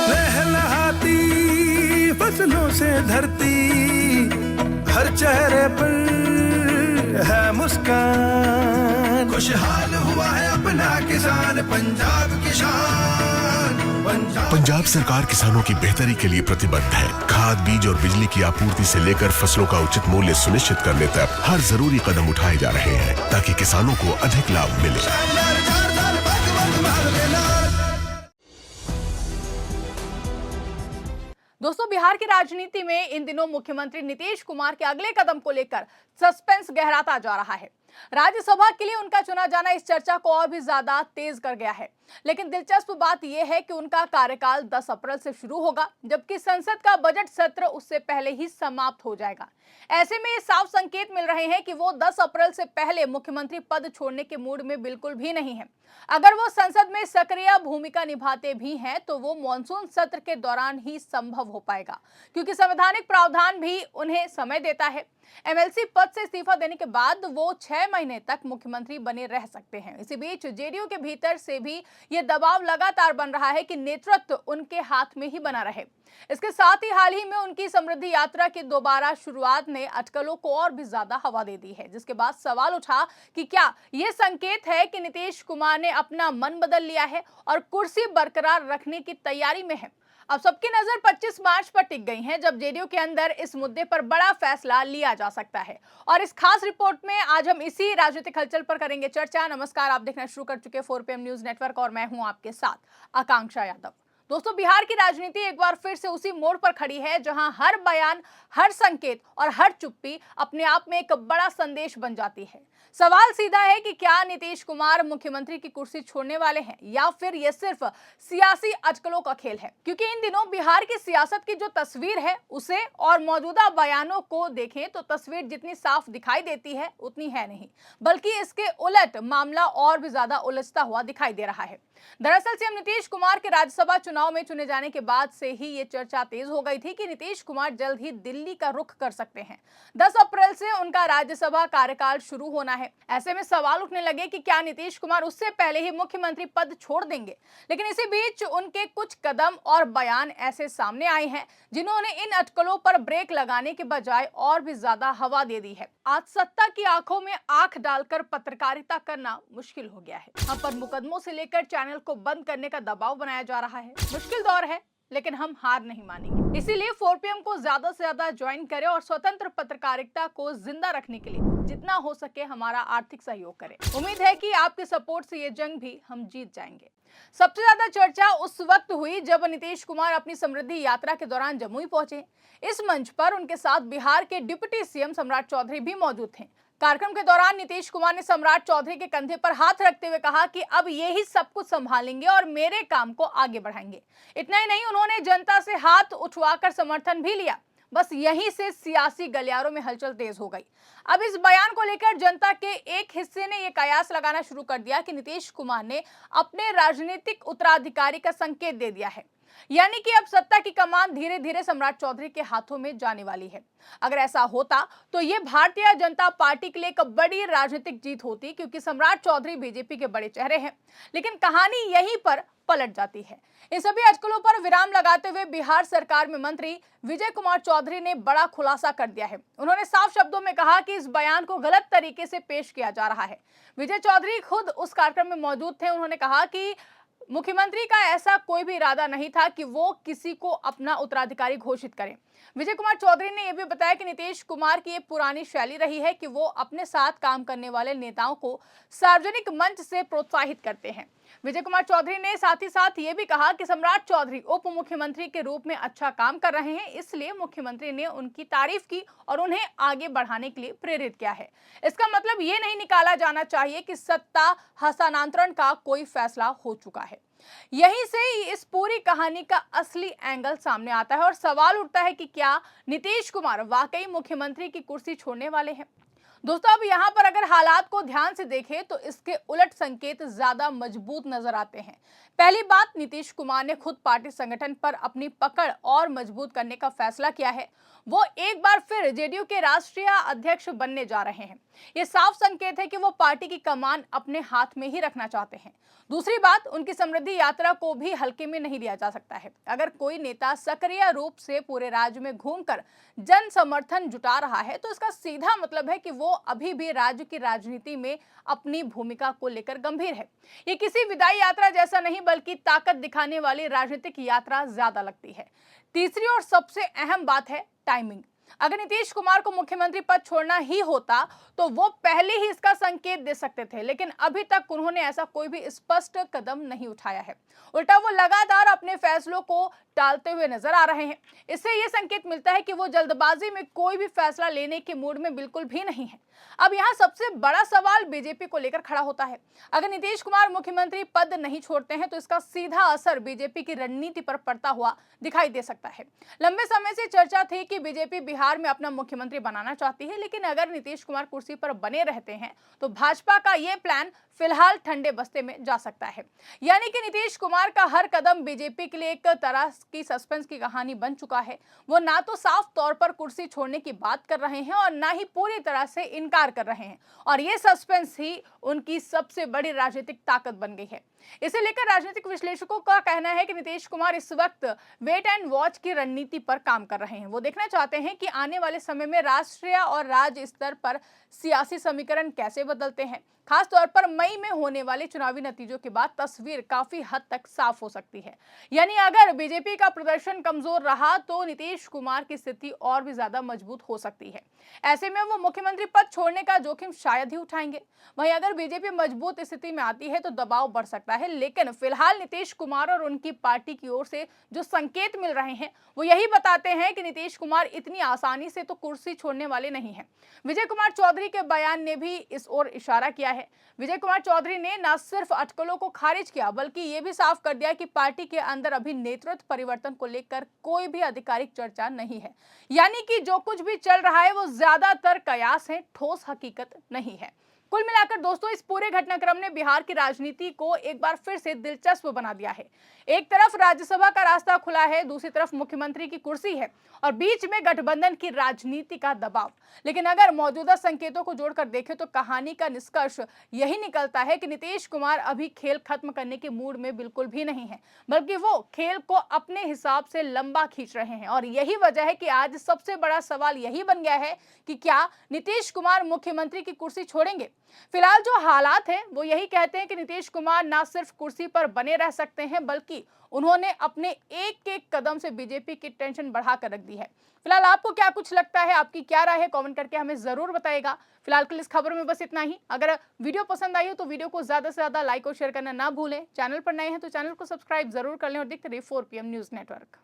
लहलहाती फसलों से धरती, हर चेहरे पर है मुस्कान। खुशहाल हुआ है अपना किसान, पंजाब किसान। पंजाब सरकार किसानों की बेहतरी के लिए प्रतिबद्ध है। खाद, बीज और बिजली की आपूर्ति से लेकर फसलों का उचित मूल्य सुनिश्चित करने तक हर जरूरी कदम उठाए जा रहे हैं ताकि किसानों को अधिक लाभ मिले। दोस्तों, बिहार की राजनीति में इन दिनों मुख्यमंत्री नीतीश कुमार के अगले कदम को लेकर सस्पेंस गहराता जा रहा है। राज्यसभा के लिए उनका चुना जाना इस चर्चा को और भी ज्यादा तेज कर गया है। लेकिन दिलचस्प बात यह है कि उनका कार्यकाल 10 अप्रैल से शुरू होगा, जबकि संसद का बजट सत्र उससे पहले ही समाप्त हो जाएगा। ऐसे में ये साफ संकेत मिल रहे हैं कि वो 10 अप्रैल से पहले मुख्यमंत्री पद छोड़ने के मूड में बिल्कुल भी नहीं है। अगर वो संसद में सक्रिय भूमिका निभाते भी हैं तो वो मॉनसून सत्र के दौरान ही संभव हो पाएगा, क्योंकि संवैधानिक प्रावधान भी उन्हें समय देता है। एमएलसी पद से इस्तीफा देने के बाद वो 6 महीने तक मुख्यमंत्री बने रह सकते हैं। इसी बीच जेडीयू के भीतर से भी ये दबाव लगातार बन रहा है कि नेतृत्व उनके हाथ में ही बना रहे। इसके साथ ही हाल ही में उनकी समृद्धि यात्रा की दोबारा शुरुआत ने अटकलों को और भी ज्यादा हवा दे दी है, जिसके बाद सवाल उठा कि क्या ये संकेत है कि नीतीश कुमार ने अपना मन बदल लिया है और कुर्सी बरकरार रखने की तैयारी में है। अब सबकी नजर 25 मार्च पर टिक गई है, जब जेडीयू के अंदर इस मुद्दे पर बड़ा फैसला लिया जा सकता है। और इस खास रिपोर्ट में आज हम इसी राजनीतिक हलचल पर करेंगे चर्चा। नमस्कार, आप देखना शुरू कर चुके 4PM न्यूज नेटवर्क और मैं हूं आपके साथ आकांक्षा यादव। दोस्तों, बिहार की राजनीति एक बार फिर से उसी मोड़ पर खड़ी है जहां हर बयान, हर संकेत और हर चुप्पी अपने आप में एक बड़ा संदेश बन जाती है। सवाल सीधा है कि क्या नीतीश कुमार मुख्यमंत्री की कुर्सी छोड़ने वाले हैं या फिर यह सिर्फ सियासी अटकलों का खेल है। क्योंकि इन दिनों बिहार की सियासत की जो तस्वीर है उसे और मौजूदा बयानों को देखें तो तस्वीर जितनी साफ दिखाई देती है उतनी है नहीं, बल्कि इसके उलट मामला और भी ज्यादा उलझता हुआ दिखाई दे रहा है। दरअसल सीएम नीतीश कुमार के राज्यसभा चुनाव में चुने जाने के बाद से ही ये चर्चा तेज हो गई थी कि नीतीश कुमार जल्द ही दिल्ली का रुख कर सकते हैं। 10 अप्रैल से उनका राज्यसभा कार्यकाल शुरू होना है। ऐसे में सवाल उठने लगे कि क्या नीतीश कुमार उससे पहले ही मुख्यमंत्री पद छोड़ देंगे। लेकिन इसी बीच उनके कुछ कदम और बयान ऐसे सामने आए हैं जिन्होंने इन अटकलों पर ब्रेक लगाने के बजाय और भी ज्यादा हवा दे दी है। आज सत्ता की आंखों में आंख डालकर पत्रकारिता करना मुश्किल हो गया है। हम पर मुकदमों से लेकर चैनल को बंद करने का दबाव बनाया जा रहा है। मुश्किल दौर है, लेकिन हम हार नहीं मानेंगे। इसीलिए 4PM को ज्यादा से ज्यादा ज्वाइन करें और स्वतंत्र पत्रकारिता को जिंदा रखने के लिए जितना हो सके हमारा आर्थिक सहयोग करें। उम्मीद है कि आपके सपोर्ट से ये जंग भी हम जीत जाएंगे। सबसे ज्यादा चर्चा उस वक्त हुई जब नीतीश कुमार अपनी समृद्धि यात्रा के दौरान जमुई पहुंचे। इस मंच पर उनके साथ बिहार के डिप्टी सीएम सम्राट चौधरी भी मौजूद थे। कार्यक्रम के दौरान नीतीश कुमार ने सम्राट चौधरी के कंधे पर हाथ रखते हुए कहा कि अब ये ही सब कुछ संभालेंगे और मेरे काम को आगे बढ़ाएंगे। इतना ही नहीं, उन्होंने जनता से हाथ उठवाकर समर्थन भी लिया। बस यहीं से सियासी गलियारों में हलचल तेज हो गई। अब इस बयान को लेकर जनता के एक हिस्से ने यह कयास लगाना शुरू कर दिया कि नीतीश कुमार ने अपने राजनीतिक उत्तराधिकारी का संकेत दे दिया है, यानी कि अब सत्ता की कमान धीरे धीरे सम्राट चौधरी के हाथों में जाने वाली है। अगर ऐसा होता तो ये भारतीय जनता पार्टी के लिए एक बड़ी राजनीतिक जीत होती, क्योंकि सम्राट चौधरी बीजेपी के बड़े चेहरे हैं। लेकिन कहानी यहीं पर पलट जाती है। इन सभी अटकलों पर विराम लगाते हुए बिहार सरकार में मंत्री विजय कुमार चौधरी ने बड़ा खुलासा कर दिया है। उन्होंने साफ शब्दों में कहा कि इस बयान को गलत तरीके से पेश किया जा रहा है। विजय चौधरी खुद उस कार्यक्रम में मौजूद थे। उन्होंने कहा कि मुख्यमंत्री का ऐसा कोई भी इरादा नहीं था कि वो किसी को अपना उत्तराधिकारी घोषित करें। विजय कुमार चौधरी ने यह भी बताया कि नीतीश कुमार की ये पुरानी शैली रही है कि वो अपने साथ काम करने वाले नेताओं को सार्वजनिक मंच से प्रोत्साहित करते हैं। विजय कुमार चौधरी ने साथ ही साथ ये भी कहा कि सम्राट चौधरी उप मुख्यमंत्री के रूप में अच्छा काम कर रहे हैं, इसलिए मुख्यमंत्री ने उनकी तारीफ की और उन्हें आगे बढ़ाने के लिए प्रेरित किया है। इसका मतलब ये नहीं निकाला जाना चाहिए कि सत्ता हस्तांतरण का कोई फैसला हो चुका है। यहीं से इस पूरी कहानी का असली एंगल सामने आता है और सवाल उठता है कि क्या नीतीश कुमार वाकई मुख्यमंत्री की कुर्सी छोड़ने वाले हैं। दोस्तों अब यहाँ पर अगर हालात को ध्यान से देखें तो इसके उलट संकेत ज्यादा मजबूत नजर आते हैं। पहली बात, नीतीश कुमार ने खुद पार्टी संगठन पर अपनी पकड़ और मजबूत करने का फैसला किया है। वो एक बार फिर जेडीयू के राष्ट्रीय अध्यक्ष बनने जा रहे हैं। ये साफ संकेत है कि वो पार्टी की कमान अपने हाथ में ही रखना चाहते हैं। दूसरी बात, उनकी समृद्धि यात्रा को भी हल्के में नहीं लिया जा सकता है। अगर कोई नेता सक्रिय रूप से पूरे राज्य में घूमकर जन समर्थन जुटा रहा है तो इसका सीधा मतलब है कि वो अभी भी राज्य की राजनीति में अपनी भूमिका को लेकर गंभीर है। ये किसी विदाई यात्रा जैसा नहीं बल्कि ताकत दिखाने वाली राजनीतिक यात्रा ज्यादा लगती है। तीसरी और सबसे अहम बात है टाइमिंग। अगर नीतीश कुमार को मुख्यमंत्री पद छोड़ना ही होता तो वो पहले ही इसका संकेत दे सकते थे, लेकिन अभी तक उन्होंने ऐसा कोई भी स्पष्ट कदम नहीं उठाया है। उल्टा वो लगातार अपने फैसलों को टालते हुए नजर आ रहे हैं। इससे ये संकेत मिलता है कि वो जल्दबाजी में कोई भी फैसला लेने के मूड में बिल्कुल भी नहीं है। अब यहाँ सबसे बड़ा सवाल बीजेपी को लेकर खड़ा होता है। अगर नीतीश कुमार मुख्यमंत्री पद नहीं छोड़ते हैं तो इसका सीधा असर बीजेपी की रणनीति पर पड़ता हुआ दिखाई दे सकता है। लंबे समय से चर्चा थी कि बीजेपी बिहार में अपना मुख्यमंत्री बनाना चाहती है, लेकिन अगर नीतीश कुमार कुर्सी पर बने रहते हैं तो भाजपा का यह प्लान फिलहाल ठंडे बस्ते में जा सकता है। यानी कि नीतीश कुमार का हर कदम बीजेपी के लिए एक तरह की सस्पेंस की कहानी बन चुका है। वो ना तो साफ तौर पर कुर्सी छोड़ने की बात कर रहे हैं और ना ही पूरी तरह से इनकार कर रहे हैं, और ये सस्पेंस ही उनकी सबसे बड़ी राजनीतिक ताकत बन गई है। इसे लेकर राजनीतिक विश्लेषकों का कहना है कि नीतीश कुमार इस वक्त वेट एंड वॉच की रणनीति पर काम कर रहे हैं। वो देखना चाहते हैं कि आने वाले समय में राष्ट्रीय और राज्य स्तर पर सियासी समीकरण कैसे बदलते हैं। खास तौर पर मई में होने वाले चुनावी नतीजों के बाद तस्वीर काफी हद तक साफ हो सकती है। यानी अगर बीजेपी का प्रदर्शन कमजोर रहा तो नीतीश कुमार की स्थिति और भी ज्यादा मजबूत हो सकती है। ऐसे में वो मुख्यमंत्री पद छोड़ने का जोखिम शायद ही उठाएंगे। वहीं अगर बीजेपी मजबूत स्थिति में आती है तो दबाव बढ़ सकता है, लेकिन फिलहाल नीतीश कुमार और उनकी पार्टी की ओर से जो संकेत मिल रहे हैं वो यही बताते हैं कि नीतीश कुमार इतनी आसानी से तो कुर्सी छोड़ने वाले नहीं है। विजय कुमार चौधरी के बयान ने भी इस ओर इशारा किया है। विजय कुमार चौधरी ने न सिर्फ अटकलों को खारिज किया बल्कि ये भी साफ कर दिया कि पार्टी के अंदर अभी नेतृत्व परिवर्तन को लेकर कोई भी आधिकारिक चर्चा नहीं है। यानी कि जो कुछ भी चल रहा है वो ज्यादातर कयास है, ठोस हकीकत नहीं है। कुल मिलाकर दोस्तों इस पूरे घटनाक्रम ने बिहार की राजनीति को एक बार फिर से दिलचस्प बना दिया है। एक तरफ राज्यसभा का रास्ता खुला है, दूसरी तरफ मुख्यमंत्री की कुर्सी है और बीच में गठबंधन की राजनीति का दबाव। लेकिन अगर मौजूदा संकेतों को जोड़कर देखें तो कहानी का निष्कर्ष यही निकलता है कि नीतीश कुमार अभी खेल खत्म करने के मूड में बिल्कुल भी नहीं है, बल्कि वो खेल को अपने हिसाब से लंबा खींच रहे हैं। और यही वजह है कि आज सबसे बड़ा सवाल यही बन गया है कि क्या नीतीश कुमार मुख्यमंत्री की कुर्सी छोड़ेंगे। फिलहाल जो हालात हैं वो यही कहते हैं कि नीतीश कुमार ना सिर्फ कुर्सी पर बने रह सकते हैं बल्कि उन्होंने अपने एक एक कदम से बीजेपी की टेंशन बढ़ाकर रख दी है। फिलहाल आपको क्या कुछ लगता है, आपकी क्या राय है, कमेंट करके हमें जरूर बताइएगा। फिलहाल के लिए इस खबर में बस इतना ही। अगर वीडियो पसंद आई हो तो वीडियो को ज्यादा से ज्यादा लाइक और शेयर करना ना भूलें। चैनल पर नए हैं तो चैनल को सब्सक्राइब जरूर कर लें और देखते रहिए 4 PM न्यूज नेटवर्क।